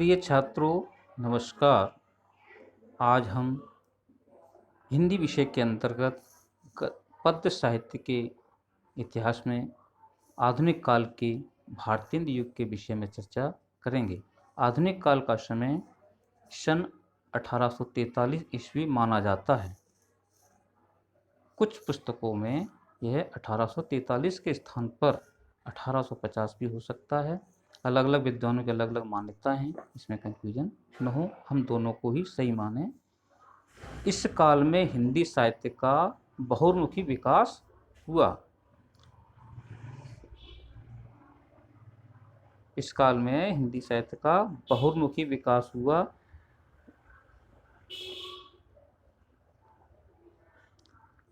प्रिय छात्रों, नमस्कार। आज हम हिंदी विषय के अंतर्गत पद्य साहित्य के इतिहास में आधुनिक काल के भारतीय युग के विषय में चर्चा करेंगे। आधुनिक काल का समय सन 1843 ईस्वी माना जाता है। कुछ पुस्तकों में यह 1843 के स्थान पर 1850 भी हो सकता है। अलग अलग विद्वानों की अलग अलग मान्यताएं हैं, इसमें कंफ्यूजन न हो, हम दोनों को ही सही माने। इस काल में हिंदी साहित्य का बहुमुखी विकास हुआ। इस काल में हिंदी साहित्य का बहुमुखी विकास हुआ।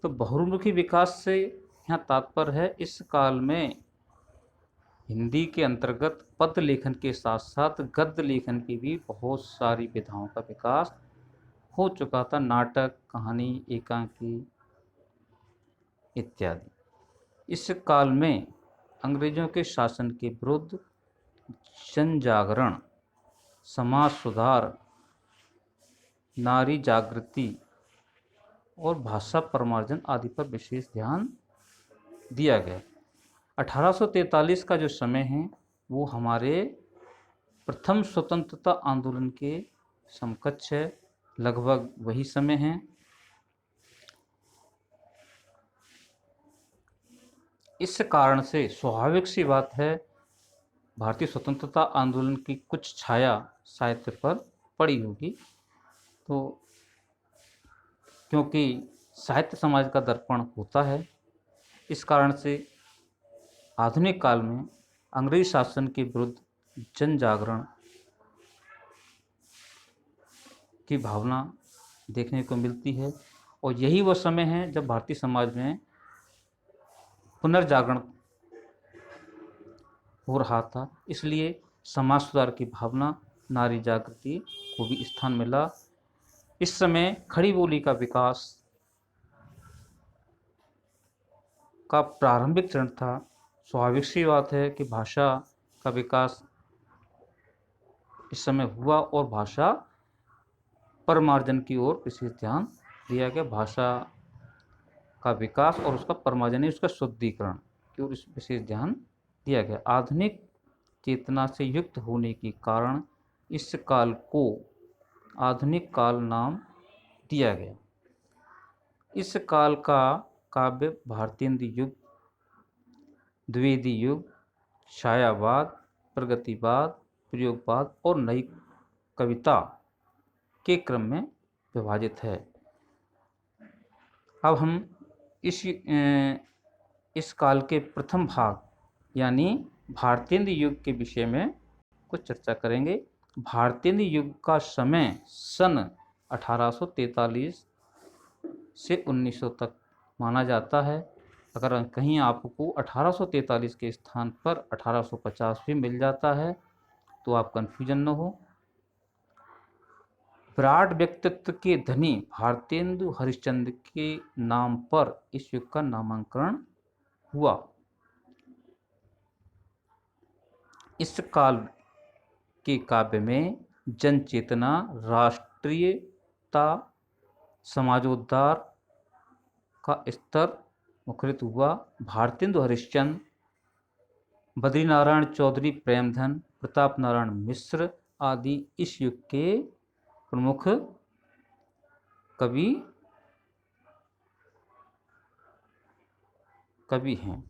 तो बहुमुखी विकास से यहाँ तात्पर्य है इस काल में हिंदी के अंतर्गत पद्य लेखन के साथ साथ गद्य लेखन की भी बहुत सारी विधाओं का विकास हो चुका था। नाटक, कहानी, एकांकी इत्यादि। इस काल में अंग्रेजों के शासन के विरुद्ध जन जागरण, समाज सुधार, नारी जागृति और भाषा परिमार्जन आदि पर विशेष ध्यान दिया गया। 1843 का जो समय है वो हमारे प्रथम स्वतंत्रता आंदोलन के समकक्ष है, लगभग वही समय है। इस कारण से स्वाभाविक सी बात है, भारतीय स्वतंत्रता आंदोलन की कुछ छाया साहित्य पर पड़ी होगी। तो क्योंकि साहित्य समाज का दर्पण होता है, इस कारण से आधुनिक काल में अंग्रेज शासन के विरुद्ध जन जागरण की भावना देखने को मिलती है और यही वह समय है जब भारतीय समाज में पुनर्जागरण हो रहा था। इसलिए समाज सुधार की भावना, नारी जागृति को भी स्थान मिला। इस समय खड़ी बोली का विकास का प्रारंभिक चरण था। स्वाभाविक सी बात है कि भाषा का विकास इस समय हुआ और भाषा परिमार्जन की ओर विशेष ध्यान दिया गया। भाषा का विकास और उसका परिमार्जन, उसका शुद्धिकरण की ओर विशेष ध्यान दिया गया। आधुनिक चेतना से युक्त होने के कारण इस काल को आधुनिक काल नाम दिया गया। इस काल का काव्य भारतीय युग, द्विवेदी युग, छायावाद, प्रगतिवाद, प्रयोगवाद और नई कविता के क्रम में विभाजित है। अब हम इस काल के प्रथम भाग यानी भारतीय युग के विषय में कुछ चर्चा करेंगे। भारतीय युग का समय सन 1843 से 1900 तक माना जाता है। अगर कहीं आपको 1843 के स्थान पर 1850 भी मिल जाता है तो आप कंफ्यूजन न हो। विराट व्यक्तित्व के धनी भारतेंदु हरिश्चंद्र के नाम पर इस युग का नामकरण हुआ। इस काल के काव्य में जन चेतना, राष्ट्रीयता, समाजोद्धार का स्तर मुखरित हुआ। भारतेंदु हरिश्चंद्र, बद्रीनारायण चौधरी प्रेमधन, प्रताप नारायण मिश्र आदि इस युग के प्रमुख कवि हैं।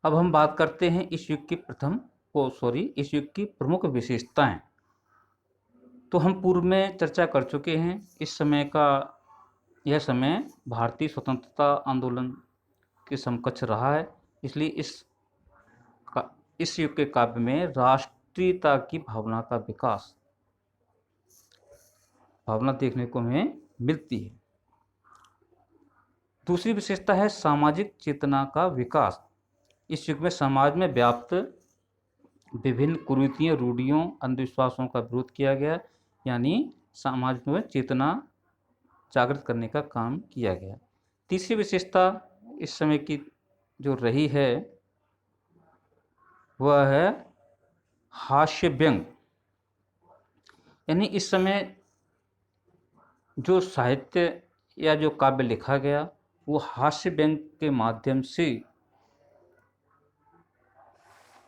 अब हम बात करते हैं इस युग की इस युग की प्रमुख विशेषताएं। तो हम पूर्व में चर्चा कर चुके हैं। यह समय भारतीय स्वतंत्रता आंदोलन के समकक्ष रहा है। इसलिए इस युग के काव्य में राष्ट्रीयता की भावना का विकास देखने को हमें मिलती है। दूसरी विशेषता है सामाजिक चेतना का विकास। इस युग में समाज में व्याप्त विभिन्न कुरीतियों, रूढ़ियों, अंधविश्वासों का विरोध किया गया, यानी समाज में चेतना जागृत करने का काम किया गया। तीसरी विशेषता इस समय की जो रही है वह है हास्य व्यंग। यानी इस समय जो साहित्य या जो काव्य लिखा गया वो हास्य व्यंग के माध्यम से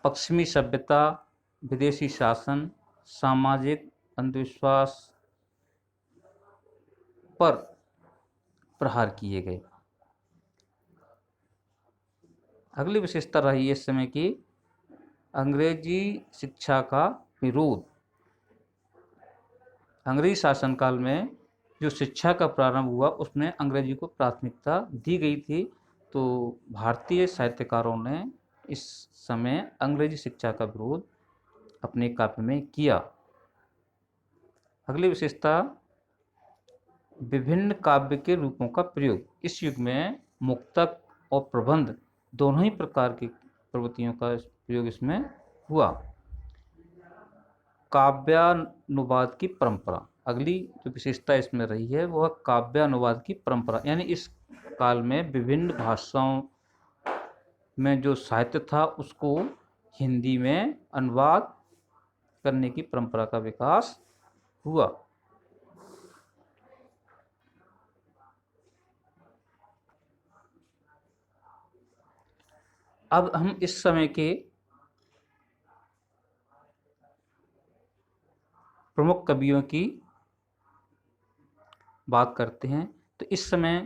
पश्चिमी सभ्यता, विदेशी शासन, सामाजिक अंधविश्वास पर प्रहार किए गए। अगली विशेषता रही इस समय की अंग्रेजी शिक्षा का विरोध। अंग्रेजी शासनकाल में जो शिक्षा का प्रारंभ हुआ उसमें अंग्रेजी को प्राथमिकता दी गई थी, तो भारतीय साहित्यकारों ने इस समय अंग्रेजी शिक्षा का विरोध अपने काव्य में किया। अगली विशेषता विभिन्न काव्य के रूपों का प्रयोग। इस युग में मुक्तक और प्रबंध दोनों ही प्रकार की प्रवृत्तियों का प्रयोग इसमें हुआ। काव्यानुवाद की परंपरा, अगली जो विशेषता इसमें रही है वह काव्यानुवाद की परंपरा, यानी इस काल में विभिन्न भाषाओं में जो साहित्य था उसको हिंदी में अनुवाद करने की परंपरा का विकास हुआ। अब हम इस समय के प्रमुख कवियों की बात करते हैं। तो इस समय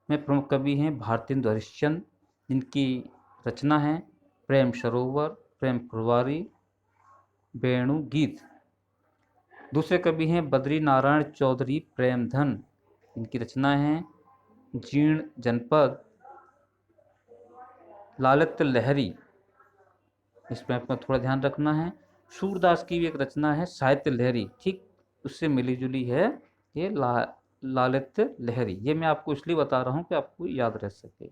में प्रमुख कवि हैं भारतेंदु हरिश्चंद्र, जिनकी रचना है प्रेम सरोवर, प्रेम फुलवारी, वेणु गीत। दूसरे कवि हैं बद्री नारायण चौधरी प्रेमधन, इनकी रचना है जीर्ण जनपद, लालित्य लहरी। इसमें आपको थोड़ा ध्यान रखना है। सूरदास की भी एक रचना है साहित्य लहरी, ठीक उससे मिली जुली है ये लालित्य लहरी। ये मैं आपको इसलिए बता रहा हूँ कि आपको याद रह सके।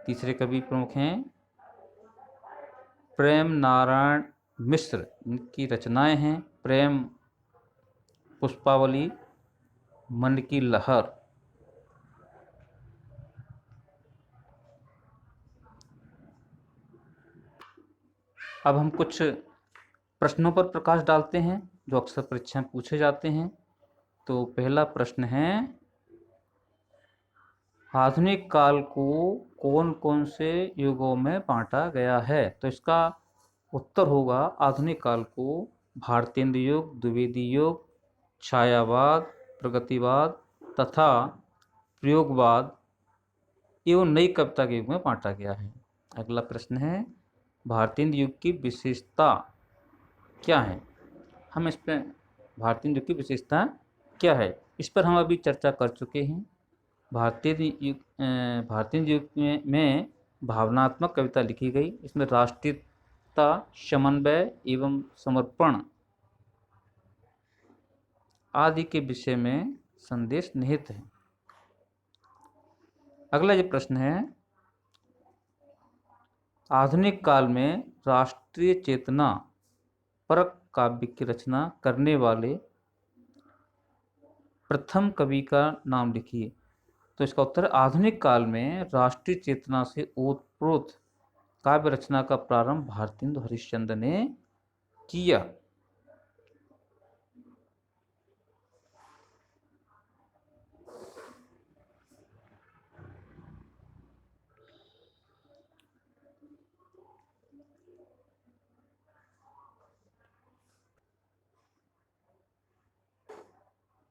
तीसरे कवि प्रमुख हैं प्रेम नारायण मिश्र, इनकी रचनाएं हैं प्रेम पुष्पावली, मन की लहर। अब हम कुछ प्रश्नों पर प्रकाश डालते हैं जो अक्सर परीक्षा में पूछे जाते हैं। तो पहला प्रश्न है आधुनिक काल को कौन कौन से युगों में बांटा गया है। तो इसका उत्तर होगा आधुनिक काल को भारतेंदु युग, द्विवेदी युग, छायावाद, प्रगतिवाद तथा प्रयोगवाद एवं नई कविता के युग में बांटा गया है। अगला प्रश्न है भारतेंदु युग की विशेषता क्या है। हम इस पर भारतेंदु युग की विशेषता क्या है इस पर हम अभी चर्चा कर चुके हैं। भारतेंदु युग में भावनात्मक कविता लिखी गई। इसमें राष्ट्रीयता, समन्वय एवं समर्पण आदि के विषय में संदेश निहित है। अगला जो प्रश्न है आधुनिक काल में राष्ट्रीय चेतना परक काव्य की रचना करने वाले प्रथम कवि का नाम लिखिए। तो इसका उत्तर आधुनिक काल में राष्ट्रीय चेतना से ओतप्रोत काव्य रचना का प्रारंभ भारतेंदु हरिश्चंद्र ने किया।